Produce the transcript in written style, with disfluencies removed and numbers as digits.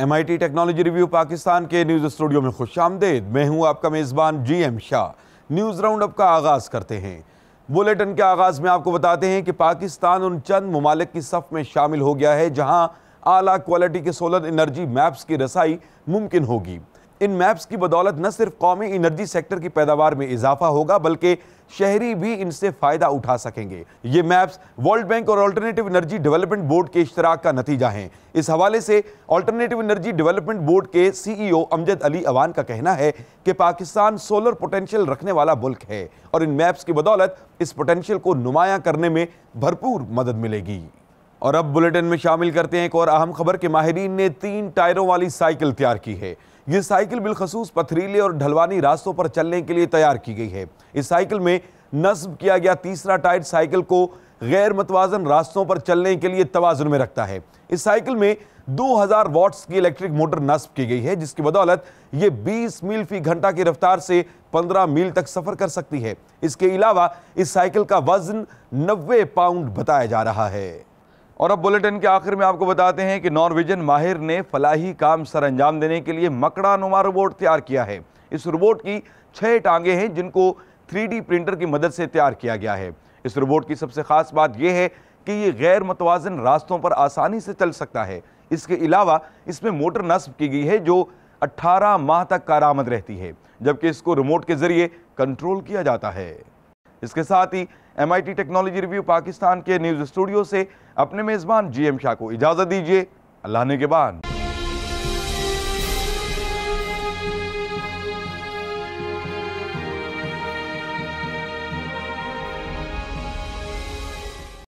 MIT technology review Pakistan के news studio में खुशामदीद। मैं हूं आपका मेज़बान GM Shah. News round up का आगाज़ करते हैं। बुलेटिन के आगाज़ में आपको बताते हैं कि पाकिस्तान उन चंद ममालिक की सफ़ में शामिल हो गया है जहां आला क्वालिटी के सोलर एनर्जी मैप्स की रसाई मुमकिन होगी। इन मैप्स की बदौलत न सिर्फ कौमी एनर्जी सेक्टर की पैदावार में इजाफा होगा बल्कि शहरी भी इनसे फ़ायदा उठा सकेंगे। ये मैप्स वर्ल्ड बैंक और अल्टरनेटिव एनर्जी डेवलपमेंट बोर्ड के इश्तराक का नतीजा हैं। इस हवाले से अल्टरनेटिव एनर्जी डेवलपमेंट बोर्ड के CEO अमजद अली अवान का कहना है कि पाकिस्तान सोलर पोटेंशियल रखने वाला मुल्क है और इन मैप्स की बदौलत इस पोटेंशियल को नुमायां करने में भरपूर मदद मिलेगी। और अब बुलेटिन में शामिल करते हैं एक और अहम खबर कि माहिरीन ने 3 टायरों वाली साइकिल तैयार की है। ये साइकिल बिलखसूस पथरीले और ढलवानी रास्तों पर चलने के लिए तैयार की गई है। इस साइकिल में नस्ब किया गया तीसरा टायर साइकिल को गैर मतवाजन रास्तों पर चलने के लिए तवाजुन में रखता है। इस साइकिल में 2000 वॉट्स की इलेक्ट्रिक मोटर नस्ब की गई है जिसकी बदौलत ये 20 मील फी घंटा की रफ्तार से 15 मील तक सफर कर सकती है। इसके अलावा इस साइकिल का वजन 90 पाउंड बताया जा रहा है। और अब बुलेटिन के आखिर में आपको बताते हैं कि नॉर्वेजन माहिर ने फलाही काम सर अंजाम देने के लिए मकड़ा नुमा रोबोट तैयार किया है। इस रोबोट की 6 टांगे हैं जिनको 3D प्रिंटर की मदद से तैयार किया गया है। इस रोबोट की सबसे खास बात यह है कि ये गैर मतवाजन रास्तों पर आसानी से चल सकता है। इसके अलावा इसमें मोटर नस्ब की गई है जो 18 माह तक कारआमद रहती है, जबकि इसको रिमोट के जरिए कंट्रोल किया जाता है। इसके साथ ही MIT टेक्नोलॉजी रिव्यू पाकिस्तान के न्यूज़ स्टूडियो से अपने मेज़बान GM शाह को इजाज़त दीजिए। अल्लाह ने के बाद।